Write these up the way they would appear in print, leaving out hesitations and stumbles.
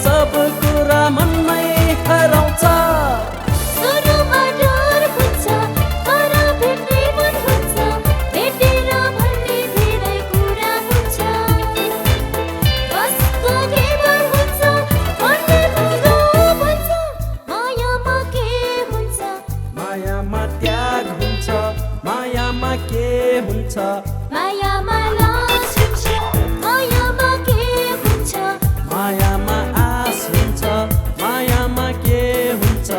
सब कुरा मनमै हराउँछ सुरुमा डर हुन्छ तर भेट्ने मन हुन्छ भेटेर भन्ने धेरै कुरा हुन्छ कसको केवर हुन्छ भन्ने बुझो भन्छ मायामा के हुन्छ मायामा त्याग हुन्छ मायामा के हुन्छ मायामा लाज हुन्छ मायामा के हुन्छ मायामा आस हुन्छ मायामा के हुन्छ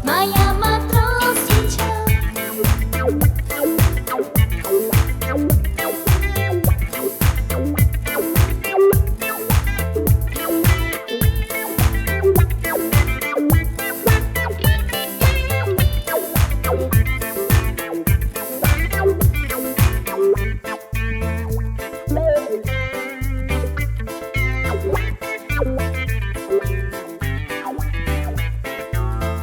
मायामा त्रास हुन्छ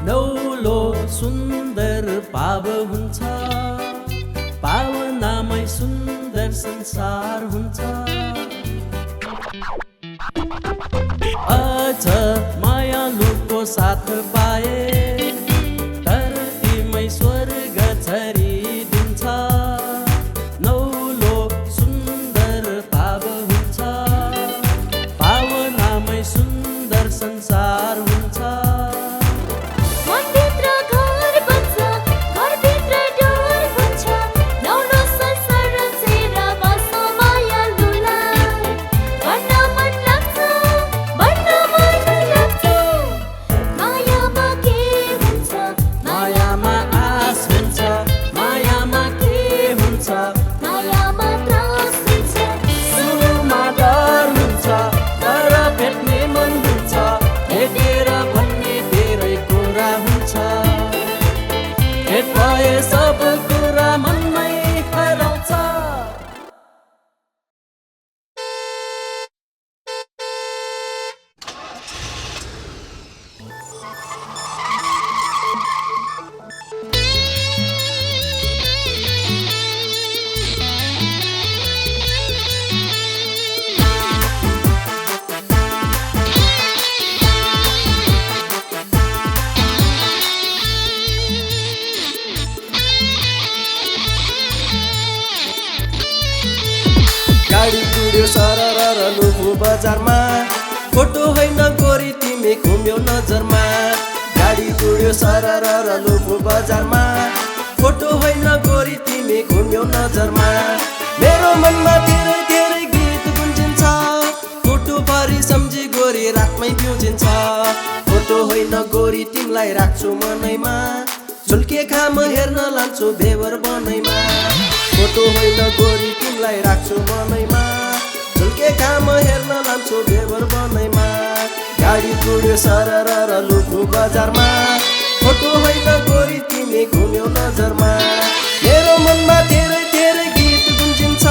नौलो सुन्दर पाव हुन्छ पावनामै सुन्दर संसार हुन्छ अझ मायालुको साथ पाए तर तिमै स्वर्ग छरिदिन्छ नौलो सुन्दर पाव हुन्छ पावनामै सुन्दर संसार हुन्छ मनभित्र घर बन्छ घरभित्र डर हुन्छ नौलो संसार रचेर बस्छ मायालुलाई भन्न मन लाग्छ मायामा के हुन्छ मायामा आस हुन्छ मायामा के हुन्छ मायामा त्रास हुन्छ सुरुमा डर हुन्छ तर भेट्ने मन हुन्छ भेटेर भन्ने धेरै कुरा हुन्छ भेट भए सब कुरा मनमै हराउँछ गाडी कुड्यो सरर लुबु बजारमा फोटो होइन गोरी तिमी घुम्यौ नजरमा गाडी कुड्यो सरर लुबु बजारमा फोटो होइन गोरी तिमी घुम्यौ नजरमा मेरो मनमा धेरै धेरै गीत गुन्जिन्छ फोटो भरि सम्झी गोरी रातमै बिउजिन्छ फोटो होइन गोरी तिमीलाई राख्छु मनैमा झुल्के घाम हेर्न लान्छु भेवर बनैमा फोटो होइन गोरी तिमीलाई राख्छु मनैमा झुल्के घाम हेर्न लान्छु भेवर बनैमा गाडी कुड्यो सरर लुबु बजारमा फोटो होइन गोरी तिमी घुम्यौ नजरमा मेरो मनमा धेरै धेरै गीत गुन्जिन्छ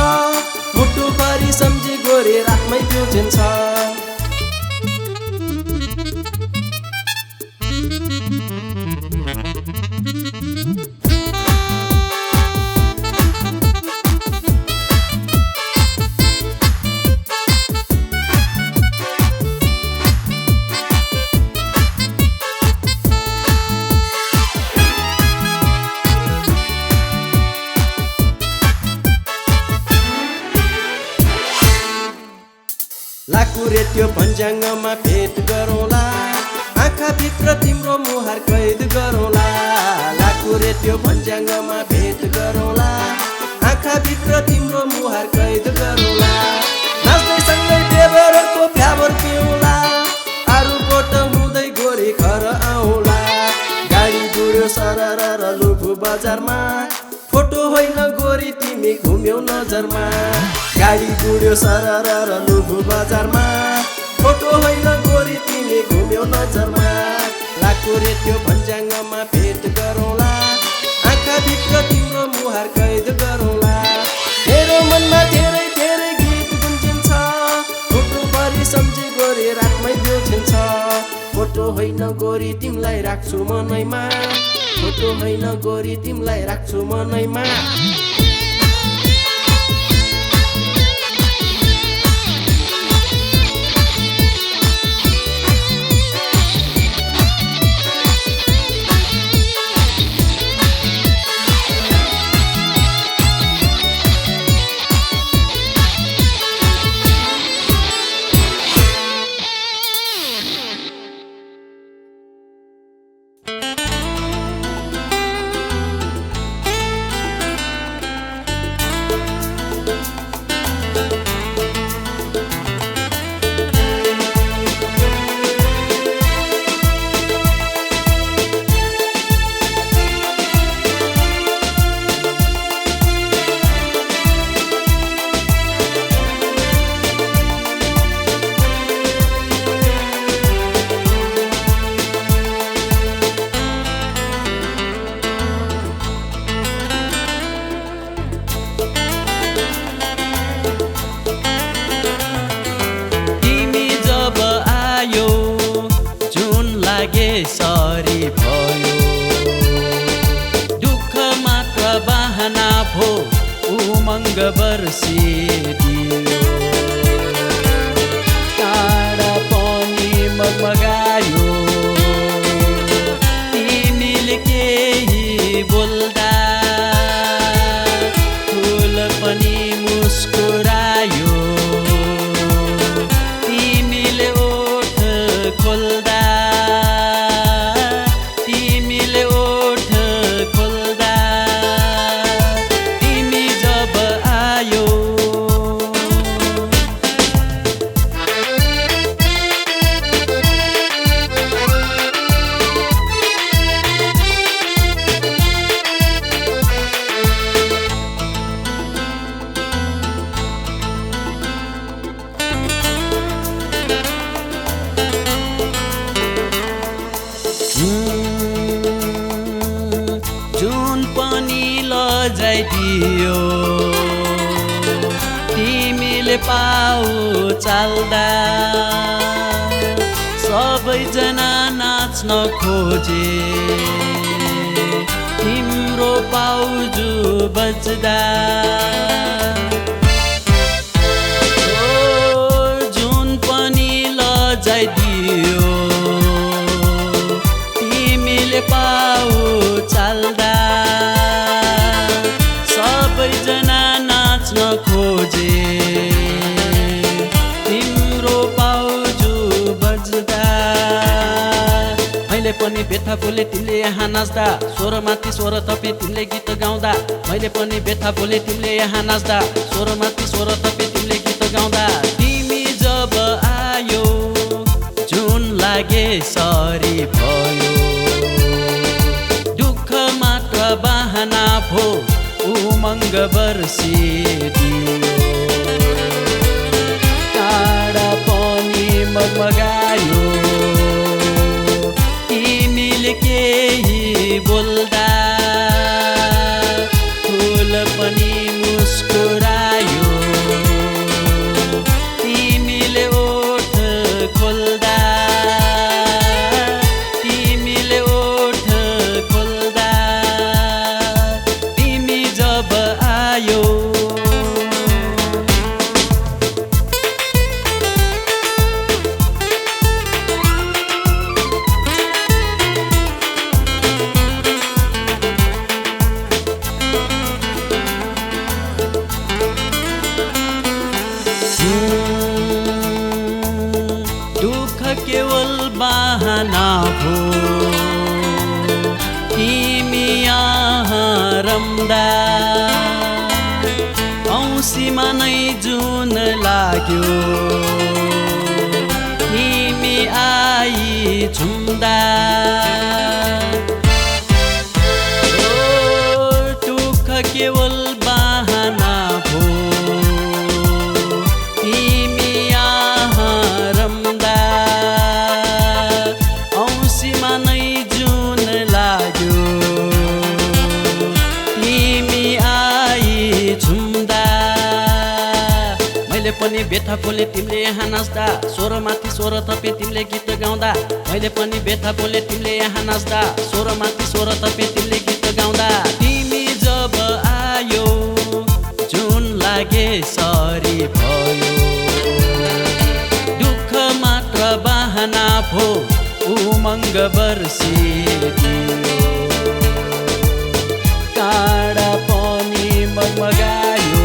मुटु भरि सम्झी गोरी रातमै बिउजिन्छ लाकुरे त्यो भन्ज्याङमा भेट गरौँला आँखाभित्र तिम्रो मुहार कैद गरौँला लाकुरे त्यो भन्ज्याङमा भेट गरौँला आँखाभित्र तिम्रो मुहार कैद गरौँला नाच्दै सँगै देवरको फ्यावर पिउला आरुकोट हुँदै गोरी घर आउँला गाडी गुड्यो सरर लुफु बजारमा फोटो होइन गोरी तिमी घुम्यौ नजरमा गाडी गुड्यो सरर लुफु बजारमा फोटो होइन गोरी तिमी घुम्यौ नजरमा लाखो रेट्यो भन्ज्याङमा भेट गरौँला आँखाभित्र तिम्रो मुहार कैद गरौँला मेरो मनमा धेरै धेरै गीत गुन्जिन्छ फोटोभरि सम्झी गोरी रातमै बिउछिन्छ फोटो होइन गोरी तिमीलाई राख्छु मनैमा फोटो होइन गोरी तिमीलाई राख्छु मनैमा सरी भयो दुःख मात्र बहाना भो उमङ्ग बर्सिदियो टाढा पनि मगमगायो तिमीले केही बोल्दा फुल पनि मुस्कुरायो तिमीले ओठ खोल्दा जुन पनि लजाइदियो तिमीले पाउ चाल्दा सबैजना नाच्न खोजे तिम्रो पाउजु बज्दा जुन पनि लजाइदियो तिमीले पाउ चाल्दा सबैजना नाच्न खोजे तिम्रो पाउजु बज्दा मैले पनि व्यथा बोले तिमीले यहाँ नाच्दा स्वरमाथि स्वर थपे तिमीले गीत गाउँदा मैले पनि व्यथा बोले तिमीले यहाँ नाच्दा स्वरमाथि स्वर थपे तिमीले गीत गाउँदा तिमी जब आयो जुन लागे सरी भयो दुःख मात्र बहाना भो उमङ्ग बर्सिदियो टाढा पनि मगमगायो तिमीले केही बोल्दा फुल पनि मुस्कुरायो तिमीले ओठ खोल्दा तिमीले ओठ खोल्दा तिमी जब आयो दुःख केवल बहाना भो तिमी यहाँ रम्दा औँसीमा नै जुन लाग्यो तिमी आई झुम्दा दुःख केवल बहाना भो तिमी यहाँ रम्दा औँसीमा नै जुन लाग्यो तिमी आई झुम्दा मैले पनि बेथा बोले तिमीले यहाँ नाच्दा स्वरमाथि स्वर थपे तिमीले गीत गाउँदा मैले पनि बेथा बोले तिमीले यहाँ नाच्दा स्वरमाथि स्वर थपे तिमीले गीत गाउँदा तिमी जब आयो जुन लागे सरी भयो दुःख मात्र बहाना भो उमङ्ग बर्सिदियो काँडा पनि मगमगायो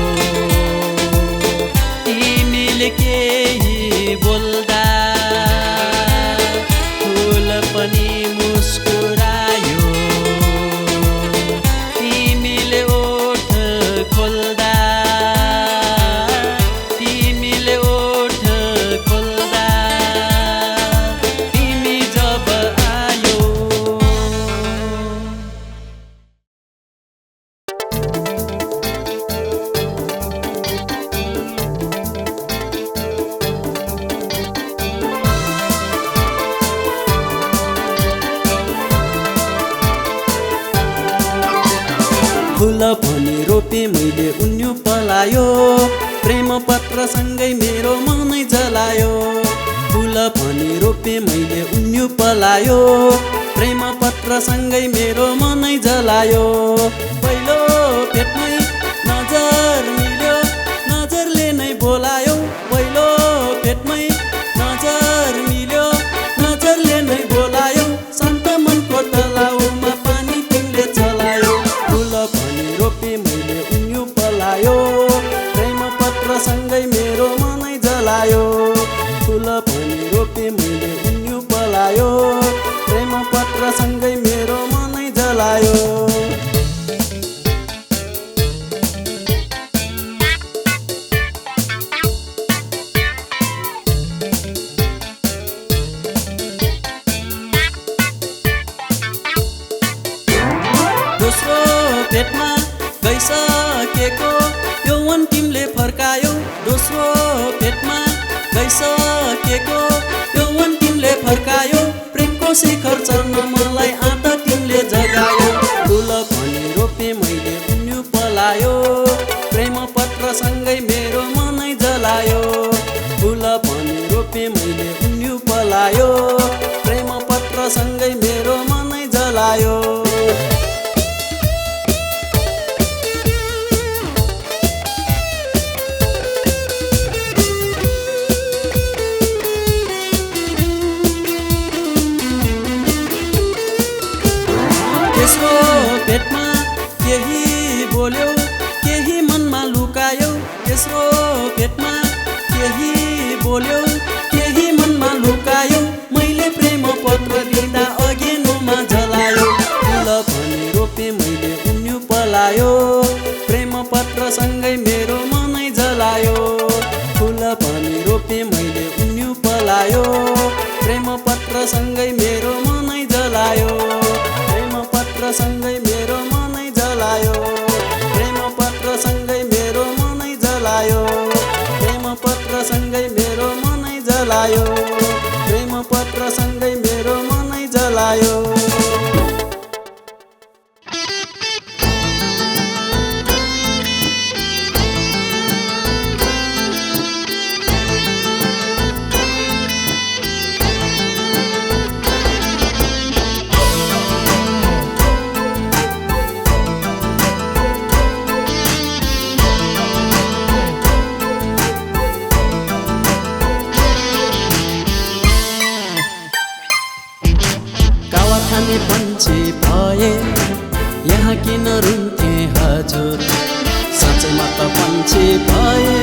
तिमीले केही बोल्दा फुल पनि मुस्कुरायो तिमीले ओठ खोल्दा तिमीले ओठ खोल्दा तिमी जब आयो फुल पनि रोपे मैले उन्यु पलायो प्रेम पत्र सँगै मेरो मनै जलायो फुल पनि रोपे मैले उन्यु पलायो प्रेम पत्र सँगै मेरो मनै जलायो पहिलो भेटमै नजर मिल्यो नजरले नै बोलायो पहिलो भेटमै नजर मिल्यो नजरले नै बोलायो शान्त मनको तलाउमा पानी तिमीले चलायो फुल पनि रोपे मैले उन्यु पलायो प्रेम पत्र सँगै मेरो मनै जलायो फुल पनि रोपे मैले उन्यु पलायो प्रेम पत्र सँगै मेरो मनै जलायो दोस्रो भेटमा गइसकेको यौवन तिमीले फर्कायौ दोस्रो भेटमा गइसकेको यौवन तिमीले फर्कायौ प्रेमको शिखर चढ्न मलाई आँटा तिमीले जगायो फुल पनि रोपे मैले उन्यु पलायो प्रेम पत्र सँगै मेरो मनै जलायो फुल पनि रोपे मैले उन्यु पलायो प्रेम पत्र सँगै मेरो मनै जलायो तेस्रो भेटमा केही बोल्यौ केही मनमा लुकायौ तेस्रो भेटमा केही बोल्यौ केही मनमा लुकायौ मैले प्रेम पत्र दिँदा अघिल्लोमा जलायो फुल पनि रोपे मैले उन्यु पलायो प्रेम पत्र सँगै मेरो मनै जलायो फुल पनि रोपे मैले उन्यु पलायो प्रेम पत्र सँगै मेरो मनै जलायो पत्र सँगै मेरो मनै जलायो प्रेम पत्र सँगै मेरो मनै जलायो प्रेम पत्र सँगै मेरो मनै जलायो प्रेम पत्र सँगै मेरो मनै जलायो खाने पन्छी भए यहाँ किन रुन्थे हजुर साँच्चैमा त पन्छी भए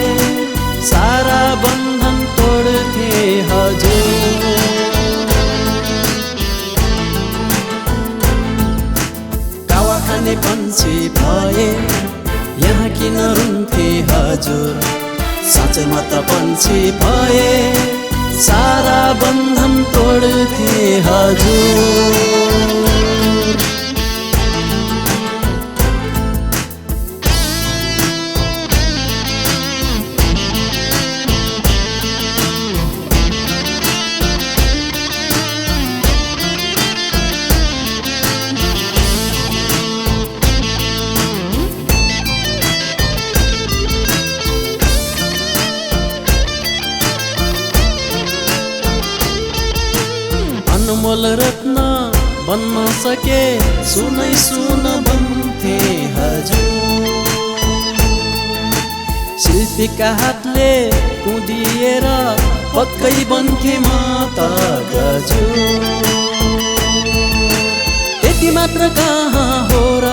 सारा बन्धन तोड्थे हजुर कावा खाने पन्छी भए साँच्चैमा त पन्छी भए सारा बन्धन तोड्थे हजुर। अनमोल रत्न बन्न सके सुनै सुन भन्थे हजुर। शिल्पीका हातले कुदिएर पक्कै बन्थे म त गजुर। त्यति मात्र कहाँ हो र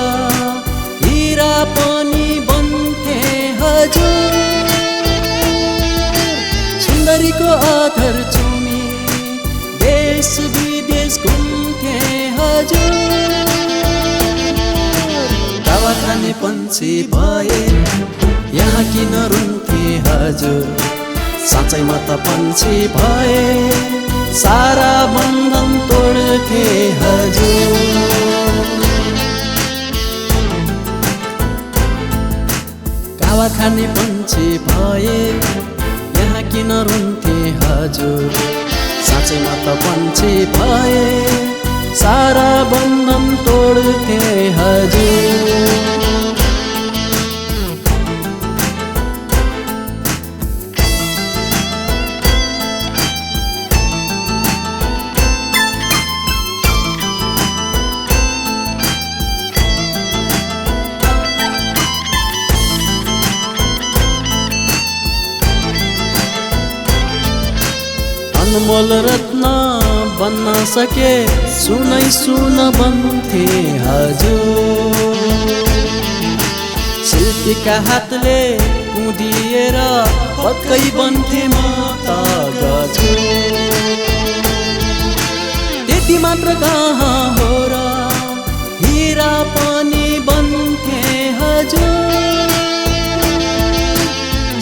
हिरा पनि बन्थे हजुर। सुन्दरीको अधर चुमी देश विदेश घुम्थे हजुर। दावा खाने पन्छी भए यहाँ किन रुन्थे हजुर। साँच्चैमा त पन्छी भए सारा बन्धन तोड्थे हजुर। दावा खाने पन्छी भए यहाँ किन रुन्थे हजुर। साँच्चैमा त पन्छी भए सारा बन्धन तोड्थे हजुर। अनमोल रत्न बन्न सके सुनै सुन भन्थे हजुर। शिल्पीका हातले कुदिएर पक्कै बन्थे म त गजुर। त्यति मात्र कहाँ हो र हिरा पनि बन्थे हजुर।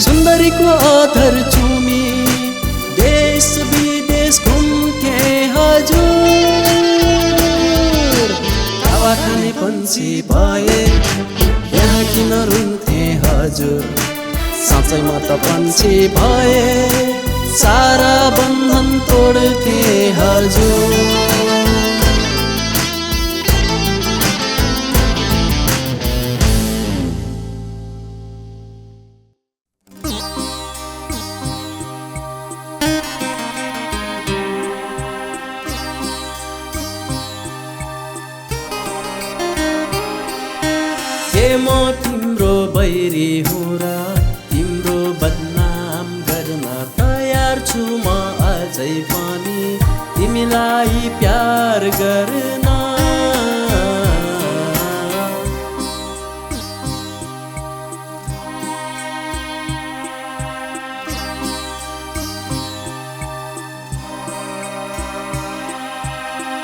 सुन्दरीको अधर चुमी देश विदेश घुम्थे हजुर। हावा खाने पन्छी भए यहाँ किन रुन्थे हजुर। साँच्चैमा त पन्छी भए सारा बन्धन तोड्थे हजुर। म तिम्रो बैरी हुँ र तिम्रो बदनाम गर्न तयार छु म अझै पनि तिमीलाई प्यार गर्न।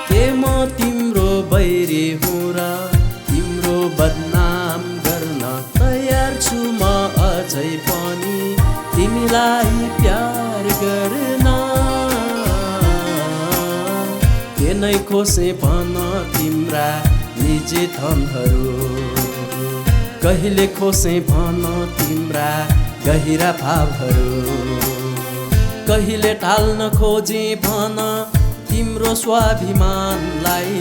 के म तिम्रो बैरी हुँ र तिम्रो बदनाम गर्न तयार छु म अझै पनि तिमीलाई प्यार गर्न। के नै खोसे भन तिम्रा निजी धनहरू कहिले खोसे भन तिम्रा गहिरा भावहरू। कहिले टाल्न खोजे भन तिम्रो स्वाभिमानलाई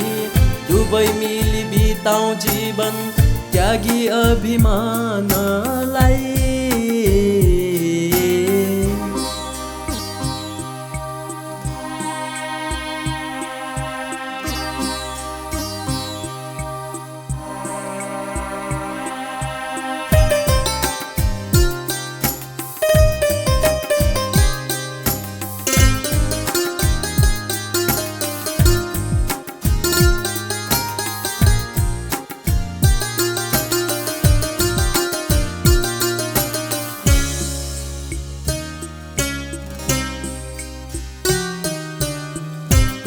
दुबै मिली बिताउँ जीवन त्यागी अभिमानलाई।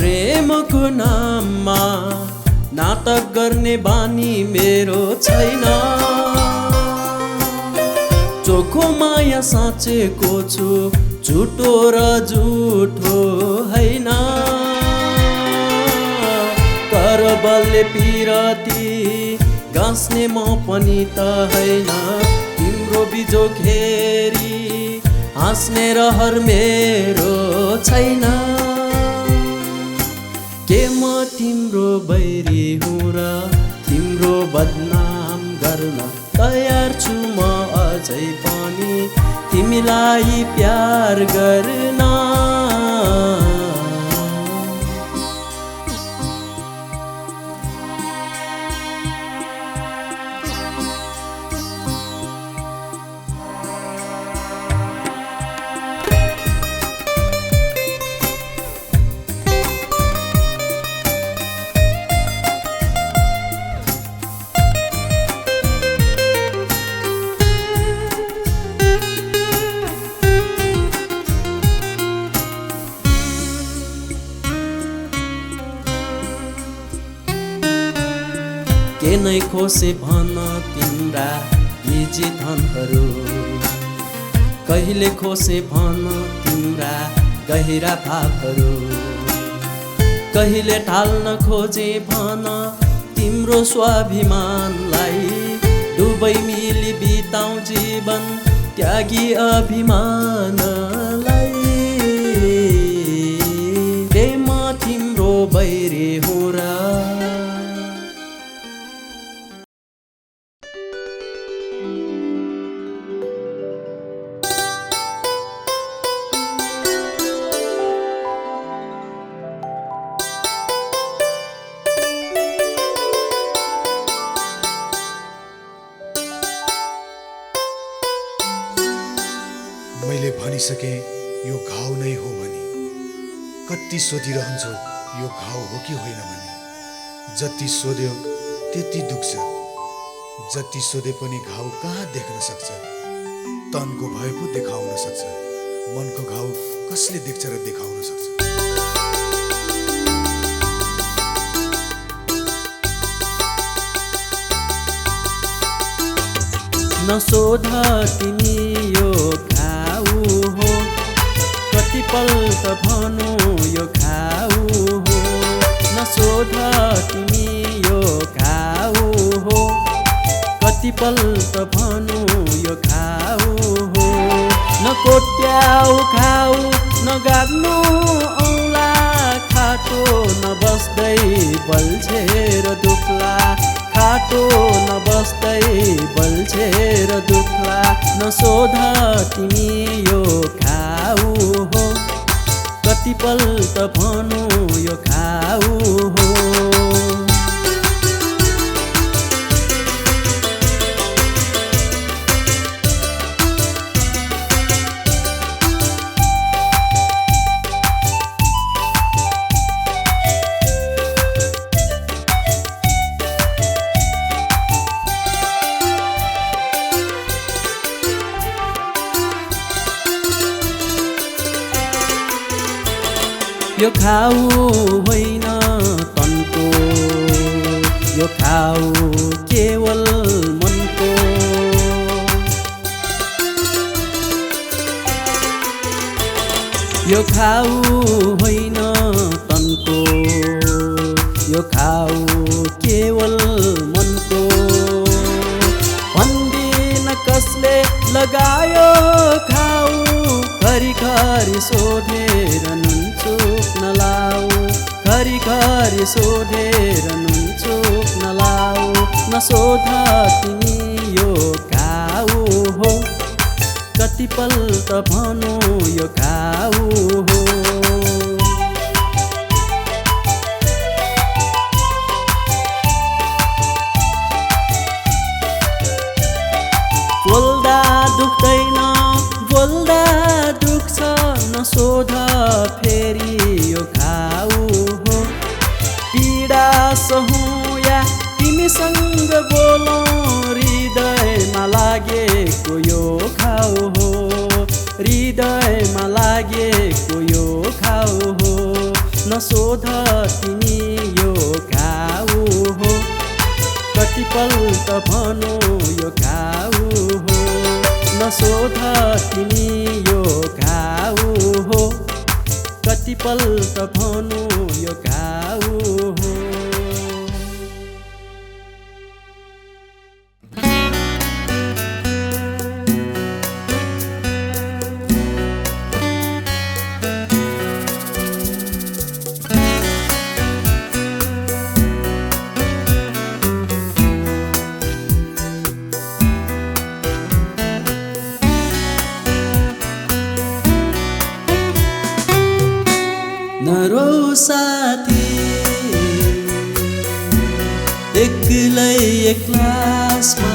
प्रेमको नाममा नाटक गर्ने बानी मेरो छैन। जो चोखो माया साँचेको छु झुटो र झुठो होइन करबलले पिरती गाँस्ने म पनि त होइन तिम्रो बिजोग हेरी हाँस्ने रहर मेरो छैन के म तिम्रो बैरी हुँ र तिम्रो बदनाम गर्न तयार छु म अझै पनि तिमीलाई प्यार गर्न के नै खोसे भन तिम्रा निजी धनहरू कहिले खोसे भन तिम्रा गहिरा भावहरू कहिले टाल्न खोजे भन तिम्रो स्वाभिमानलाई दुबै मिली बिताउँ जीवन त्यागी अभिमानलाई रे म तिम्रो बैरी हुँ र मैले भनिसकेँ यो घाउ नै हो भने कति सोधिरहन्छौ यो घाउ हो कि होइन भने जति सोध्यो त्यति दुख्छ जति सोधे पनि घाउ कहाँ देख्न सक्छ तनको भए पो देखाउन सक्छ मनको घाउ कसले देख्छ र देखाउन सक्छ नसोध तिमी यो घाउ हो कतिपल्ट भनौ यो घाउ हो नसोध तिमी यो घाउ हो कतिपल्ट भनौ यो घाउ हो नकोट्याउ घाउ नगाड्नु औला खाटो नबस्दै बल्झेर दुख्ला खाटो नबस्दै बल्झेर दुख्ला नसोध तिमी यो घाउ हो कतिपल्ट भनौ यो घाउ हो यो घाउ होइन तनको यो घाउ केवल मनको यो घाउ होइन तनको यो घाउ केवल मनको भन्दिन कसले लगायो घाउ घरिघरि सोधेर नुनचुक नलाऊ घरिघरि सोधेर नुनचुक नलाऊ नसोध तिमी यो घाउ हो कतिपल्ट भनौ यो घाउ हो बोल्दा दुख्दैन बोल्दा दुख्छ नसोध फेरि यो घाउ हो पीडा सहौँ या तिमीसँग बोलौँ हृदयमा लागेको यो घाउ हो हृदयमा लागेको यो घाउ हो नसोध तिमी यो घाउ हो कतिपल्ट भनौ यो घाउ हो नसोध तिमी यो घाउ हो कतिपल्ट भनु यो घाउ हो नरो साथी एक्लै एक्लासमा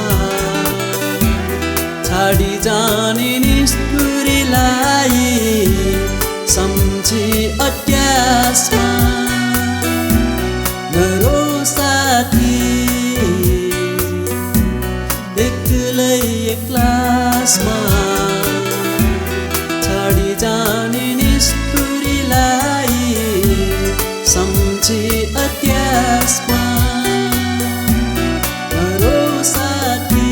छाडी जाने निष्ठुरीलाई सम्झी अत्यासमा नरो साथी एक्लै एक्लासमा छाडी जाने निष्ठुरीलाई सम्झी अत्यासमा नरो साथी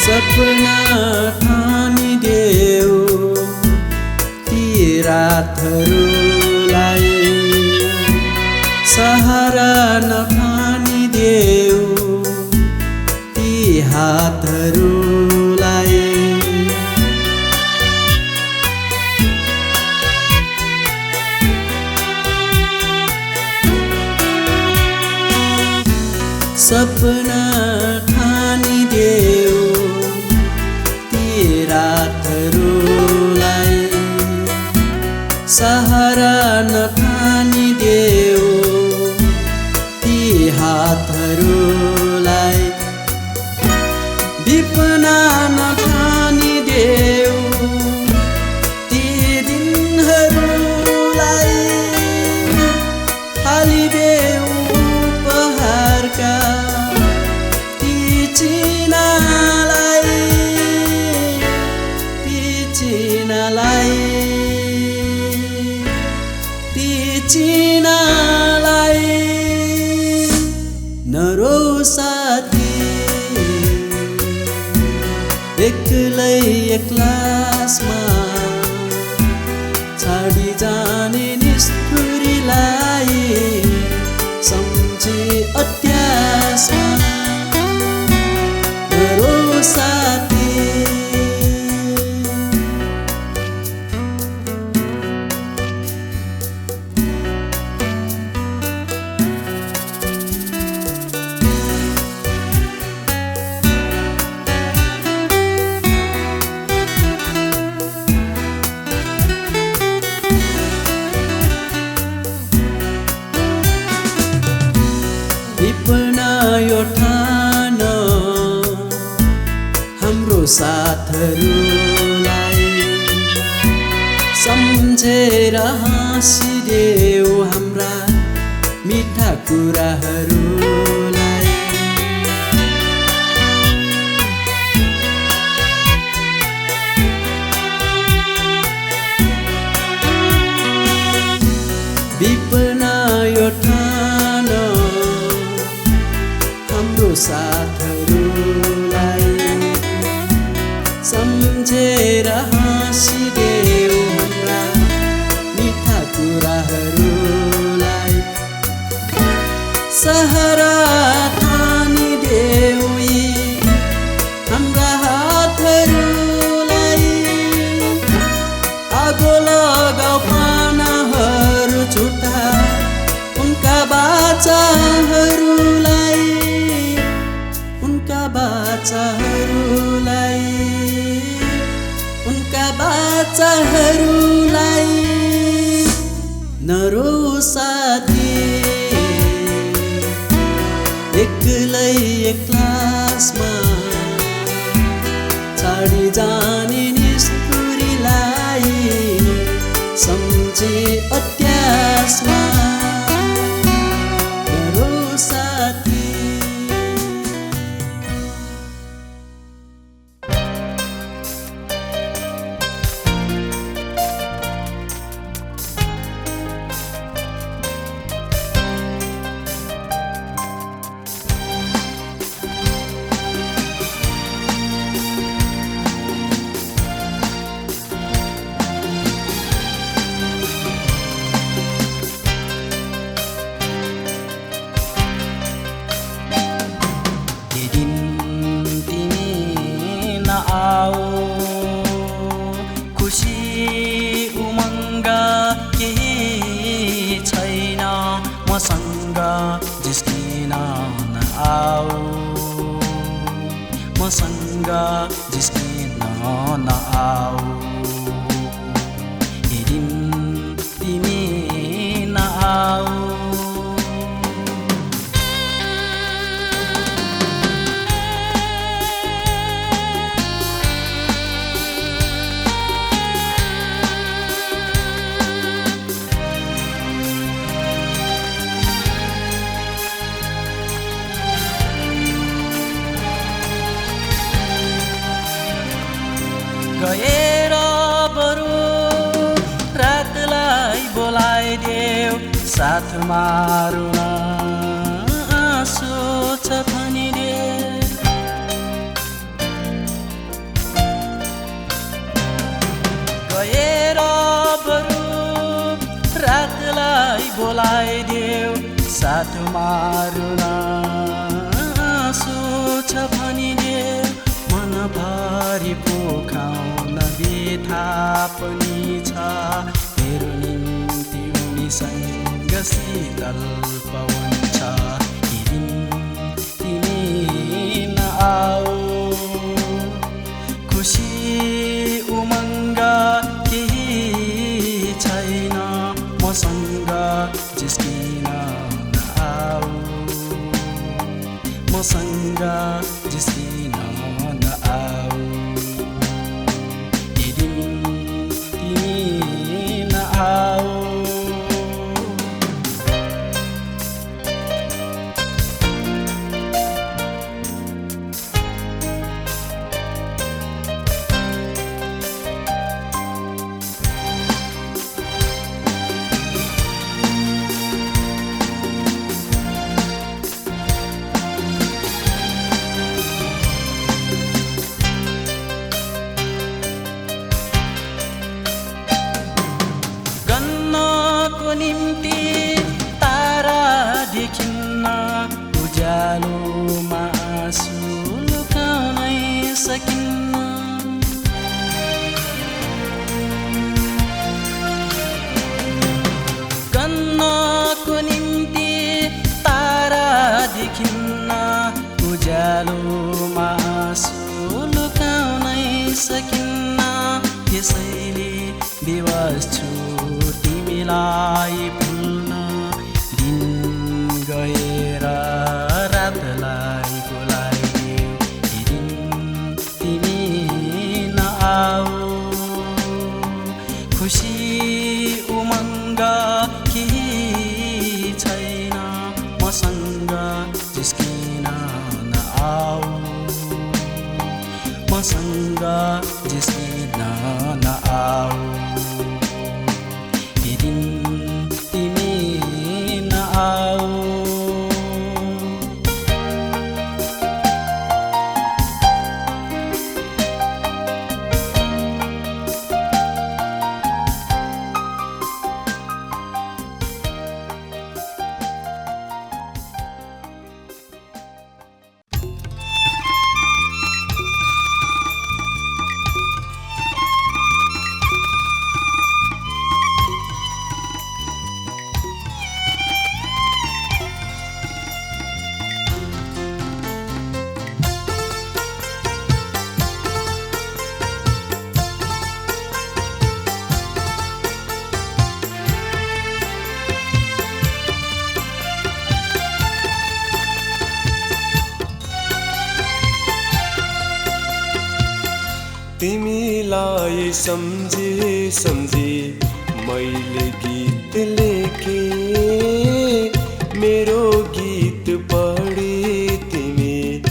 सपना ठानिदेऊ ती रातहरूलाई सहारा नठानिदेऊ ती हातहरूलाई सपना ठानिदेऊ रातहरूलाई सहारा नठानिदेऊ ती हातहरूलाई विपना नठानिदेऊ ती दिनहरूलाई हालिदेऊ उपहारका ती चिनालाई चिनालाई नरो साथी एक्लै एक्लासमा छाडी जाने निष्ठुरीलाई सम्झी अत्यासमा नरो साथी विपना यो ठान हाम्रो साथहरूलाई सम्झेर हाँसिदेऊ हाम्रा मिठा कुराहरूलाई विपना यो ठान हाम्रो साथहरूलाई सम्झेर हाँसिदेऊ हाम्रा मिठा कुराहरूलाई सहारा ठानिदेऊ यी हाम्रा हातहरूलाई आगो लगाऊ पानाहरू छुटा उनका बाचाहरूलाई उनका बाचाहरूलाई नरो साथी एक्लै एक्लासमा छाडी जाने निष्ठुरीलाई सम्झे अत्यासमा नरो साथी मसँग जिस्किन नआऊ मसँग जिस्किन नआऊ हेरिन तिमी नआऊ गएर बरु रातलाई बोलाइदेऊ साथमा रुन आँसु छ भनिदेऊ गएर बरु रातलाई बोलाइदेऊ साथमा रुन आँसु छ भनिदेऊ मनभरि पोखाउन बिथा पनि छ मेरो निम्ति उनीसँग शीतल पवन छ हेरिन तिमी नआऊ खुसी उमङ्ग केही छैन मसँग जिस्किन नआऊ मसँग जिस्किन नआऊ हेरिन तिमी नआऊ निम्ति तारा देखिन्न उज्यालोमा आँसु लुकाउनै सकिन्न गन्नको निम्ति तारा देखिन्न उज्यालोमा आँसु लुकाउनै सकिन्न त्यसैले विवश छु तिमीलाई भुल्न दिन गएर रातलाई बोलाइदेऊ हेरिन तिमी नआऊ खुसी उमङ्ग केही छैन मसँग जिस्किन नआऊ मसँग जिस्किन नआऊ तिमी नआऊ तिमीलाई सम्झे सम्झे मैले गीत लेखे मेरो गीत पढे तिमी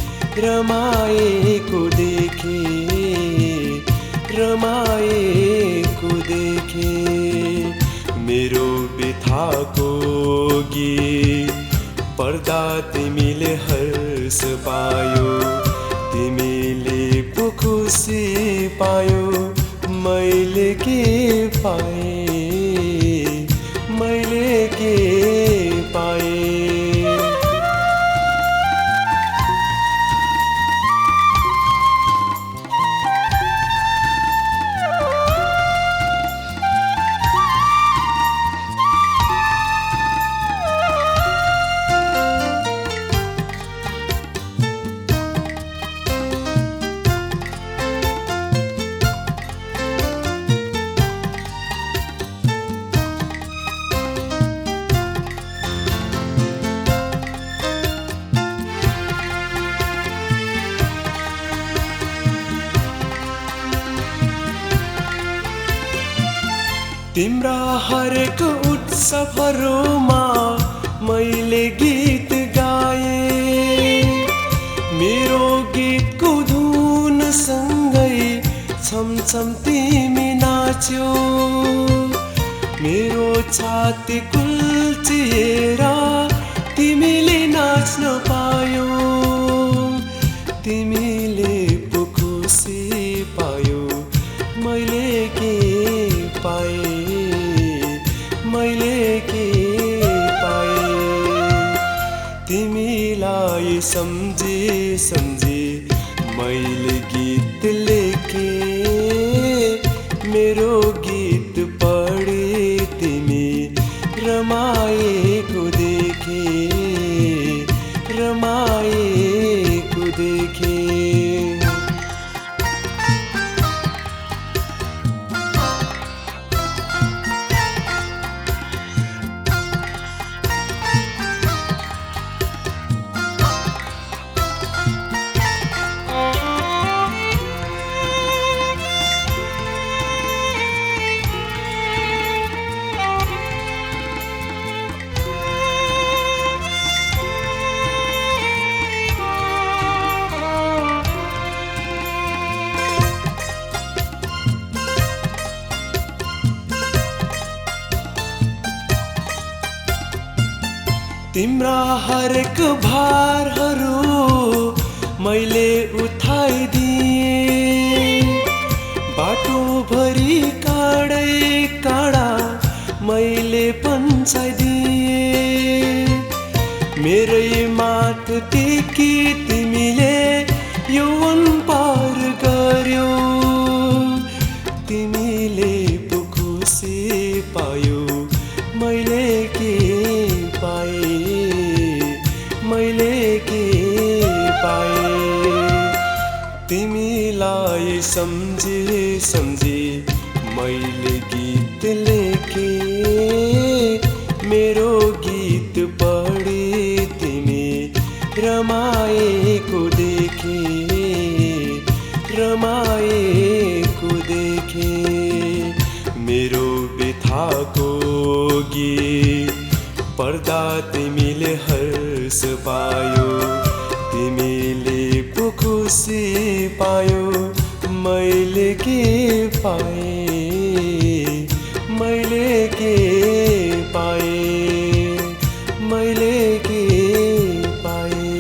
रमाएको देखे रमाएको देखे मेरो बिथाको गीत पढ्दा तिमीले हर्ष पायो तिमीले पो खुसी पायो मैले के पाएँ मैले के पाएँ तिम्रा हरेक उत्सवहरूमा मैले गीत गाएँ मेरो गीतको धुनसँगै छमछम तिमी नाच्यौ मेरो छाती कुल्चिएर तिमीले नाच्न पायौ तिमीले पो खुसी पायौ मैले के पाएँ मैले के पाएँ तिमीलाई सम्झे सम्झे मैले गीत लेखे मेरो गीत पढे तिमी रमाएको देखे रमाएको देखे तिम्रा हरेक भारहरू मैले उठाइदिएँ बाटोभरि काँडै काँडा मैले पन्साइदिएँ मेरै माथ टेकी तिमीले यौवन पार गर्यौ तिमीले पो खुसी पायौ मैले के पाएँ मैले के पाएँ तिमीलाई सम्झे सम्झे मैले गीत लेखे मेरो गीत पढे तिमी रमाएको देखे रमाएको देखे मेरो बिथाको गीत पढ्दा तिमीले हर्ष पायो तिमीले पो खुसी पायो मैले के पाएँ मैले के पाएँ मैले के पाएँ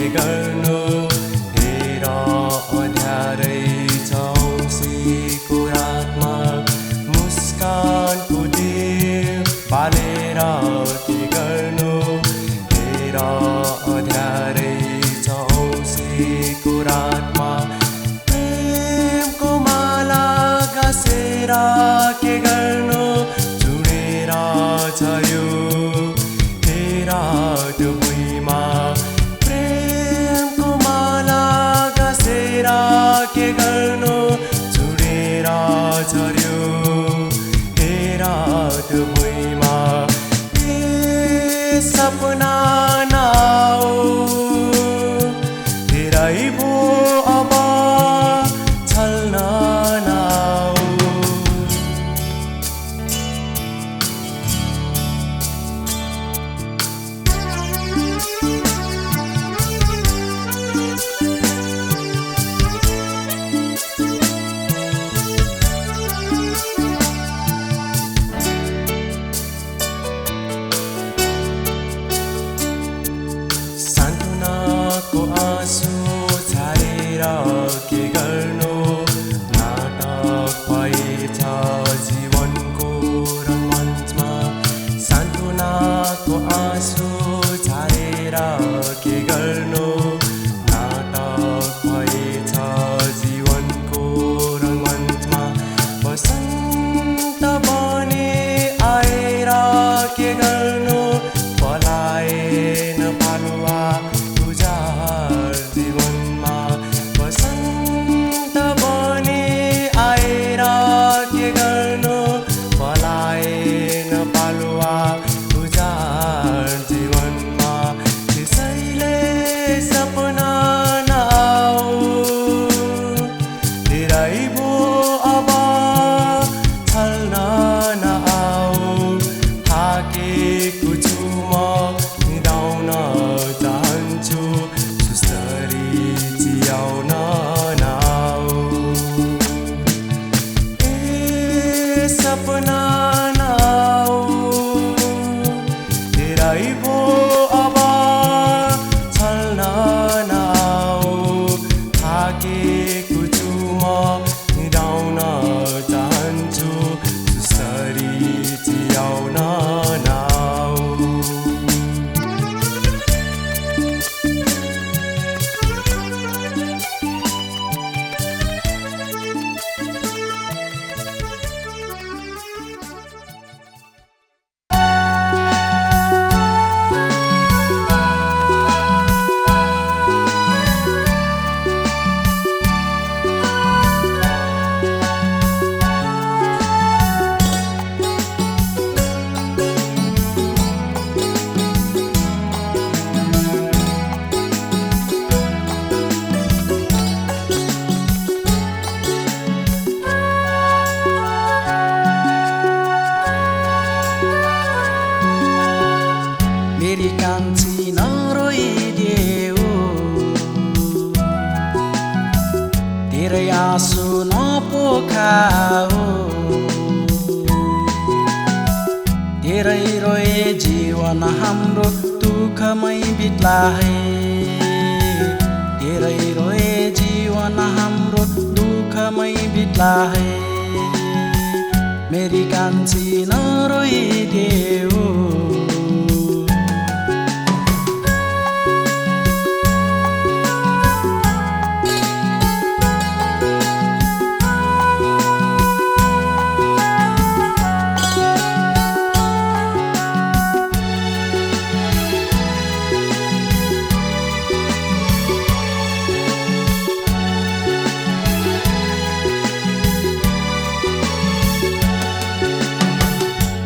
के गर्नु हेर अँध्यारै चौसीको रातमा मुस्कानको तिर पालेर के गर्नु हेर अँध्यारै चौसीको रातमा प्रेमको माला गाँसेर के गर्नु चुडेर झर्यो हेर त्यो भुइँमा प्रेमको माला गाँसेर के गर्नु चुडेर झर्यो हेर त्यो भुइँमा सपना नाओ धेरै भो अब छल्न नाओ सान्त्वनाको आँसु झारेर के गर्नु नाटक भएछ जीवनको रङ्गमञ्चमा सान्त्वनाको आँसु झारेर के गर्नु नाटक भएछ जीवनको रङ्गमञ्चमा बसन्त बने आएर के गर्नु पलाएन पालुवा उजाड जीवनमा बसन्त बने आएर के गर्नु पलाएन पालुवा उजाड जीवनमा त्यसैले सपना नआऊ धेरै भो अब छल्न नआऊ थाकेको छु म निदाउन चाहन्छु सुस्तरी चियाउन नआऊ सपना नआऊ धेरै भो अब छल्न नआऊ थाकेको छु म निदाउन चाहन्छु सुस्तरी चियाउन नआऊ मेरी कान्छी नरोइदेऊ तेरै आँसु नपोखाऊ धेरै रोए जीवन हाम्रो दुःखमै बित्ला है धेरै रोए जीवन हाम्रो दुःखमै बित्ला है मेरी कान्छी नरोइदेऊ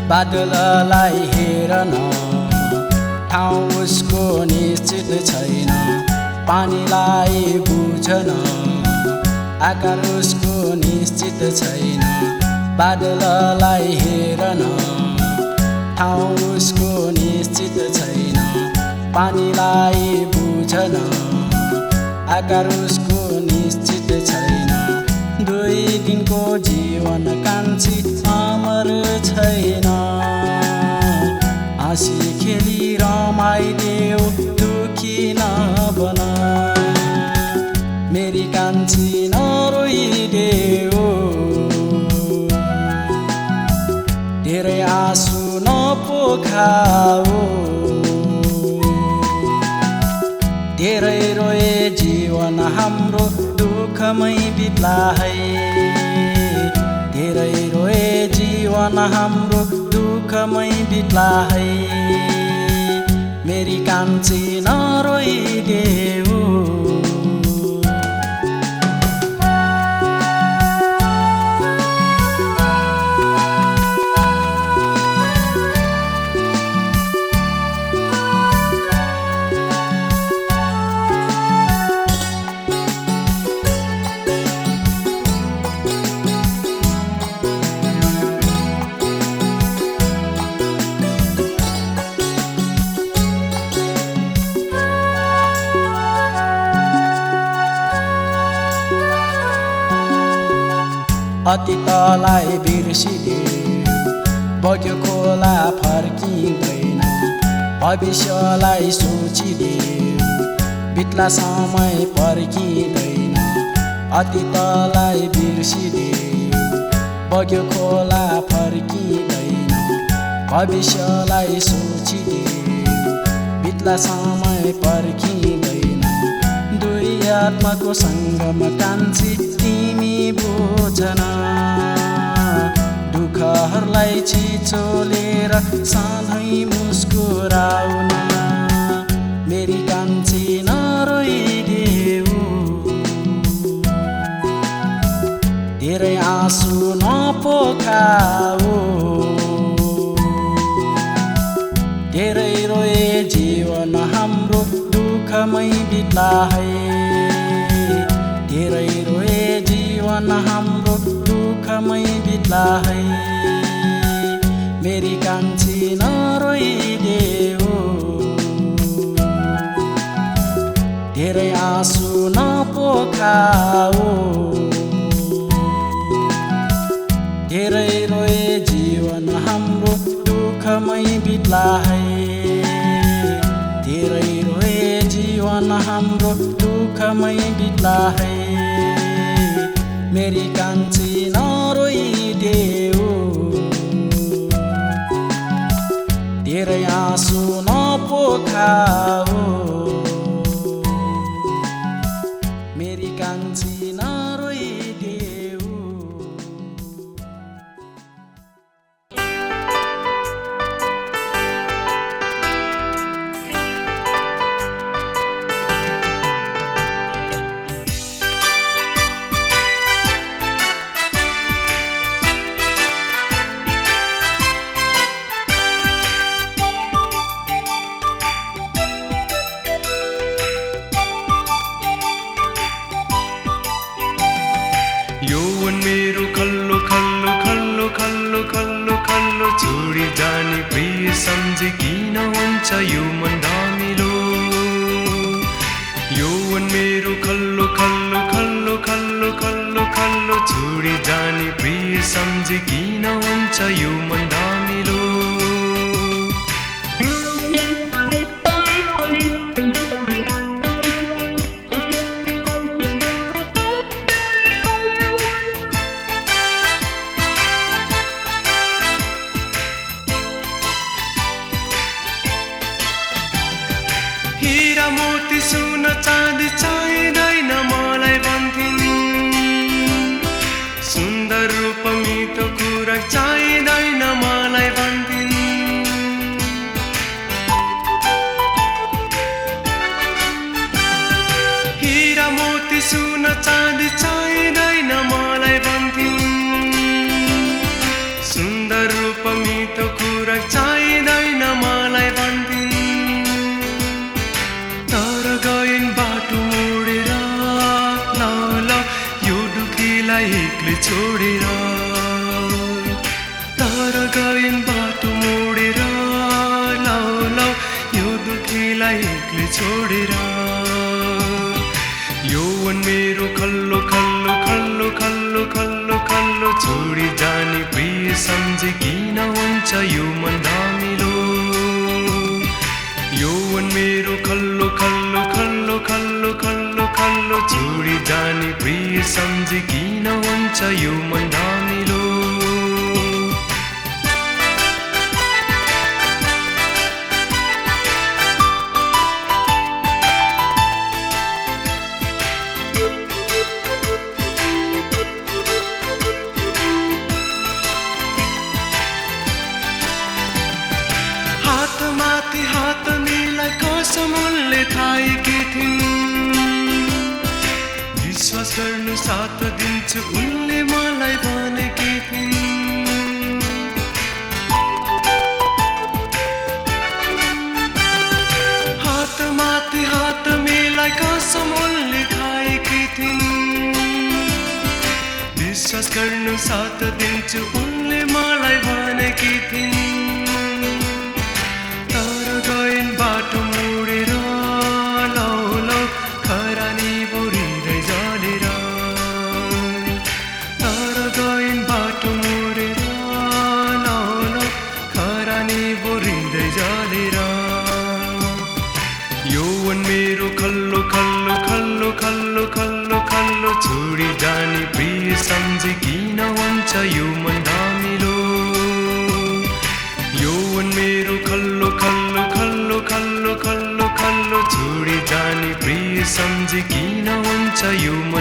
बादललाई हेरन ठाउँ उसको निश्चित छैन पानीलाई बुझन आकार उसको निश्चित छैन बादललाई हेरन ठाउँ उसको निश्चित छैन पानीलाई बुझन आकार उसको निश्चित छैन दुई दिनको जीवन कान्छी अमर छैन हाँसी खेली रमाइदेऊ दुखी नबना कान्छी नरोइदेऊ धेरै आँसु नपोखाऊ धेरै रोए जीवन हाम्रो दुःखमै बित्ला है धेरै रोए जीवन हाम्रो दुःखमै बित्ला है मेरी कान्छी नरोइदेऊ अतीतलाई बिर्सिदेऊ बग्यो खोला फर्किँदैन भविष्यलाई सोचिदेऊ बित्ला समय पर्खिँदैन अतीतलाई बिर्सिदेऊ बग्यो खोला फर्किँदैन भविष्यलाई सोचिदेऊ बित्ला समय पर्खिँदैन दुई आत्माको सङ्गम कान्छी तिमी बुझन दुःखहरूलाई छिचोलेर सधैँ मुस्कुराउन मेरी कान्छी नरोइदेऊ धेरै आँसु नपोखाऊ धेरै रोए जीवन हाम्रो दुःखमै बित्ला है धेरै रोए जीवन हाम्रो दुःखमै बित्ला है मेरी कान्छी नरोइदेऊ धेरै आँसु नपोखाऊ धेरै रोए जीवन हाम्रो दुःखमै बित्ला है धेरै रोए जीवन हाम्रो दुःखमै बित्ला है मेरी कान्छी नरोइदेऊ धेरै आँसु नपोखाऊ मेरी कान्छी नरोइदेऊ यौवन मेरो खल्लो खल्लो खल्लो खल्लो खल्लो खल्लो छोडी जाने प्रिय सम्झे किन हुन्छ यो मन धमिलो यौवन मेरो खल्लो खल्लो खल्लो खल्लो खल्लो खल्लो छोडी जाने प्रिय सम्झे किन हुन्छ यो मन धमिलो हीरा मोती सोना चाँदी चाहिँदैन मलाई भन्थिन् सुन्दर रूप मिठो कुरा चाहिँदैन मलाई भन्थिन् हीरा मोती सोना चाँदी चाहिँदैन मलाई भन्थिन् सुन्दर रूप मिठो कुरा चाहिँदैन मलाई भन्थिन् तर गइन् बाटो मोडेर ल ल यो दुखीलाई एक्लै छोडेर तर गइन् बाटो मोडेर ल ल यो दुखीलाई एक्लै छोडेर यौवन मेरो खल्लो खल्लो खल्लो खल्लो खल्लो खल्लो छोडी जाने प्रिय सम्झे किन हुन्छ यो मन धमिलो यौवन मेरो खल्लो खल्लो खल्लो खल्लो खल्लो छोडी जाने सम्झी किन हुन्छ यो मन धामिलो हातमाथि हात मिलाई कसम उनले खाएकी थिइन् विश्वास गर्नु साथ दिन्छु उनले मलाई भनेकी थिइन् हातमाथि हात मिलाई कसम उनले खाएकी थिइन् विश्वास गर्नु साथ दिन्छु उनले मलाई भनेकी थिइन् गइन् बाटो मोडेर लौ लौ खरानी बोरिँदै जलेर तर गइन् बाटो मोडेर लौ लौ खरानी बोरिँदै जलेर यौवन मेरो खल्लो खल्लो खल्लो खल्लो खल्लो खल्लो छोडी जाने प्रिय सम्झी किन हुन्छ यो मन धामिलो यौवन मेरो खल्लो खल्लो खल्लो खल्लो खल्लो खल्लो छोडी जाने प्रिय सम्झी किन हुन्छ यो मन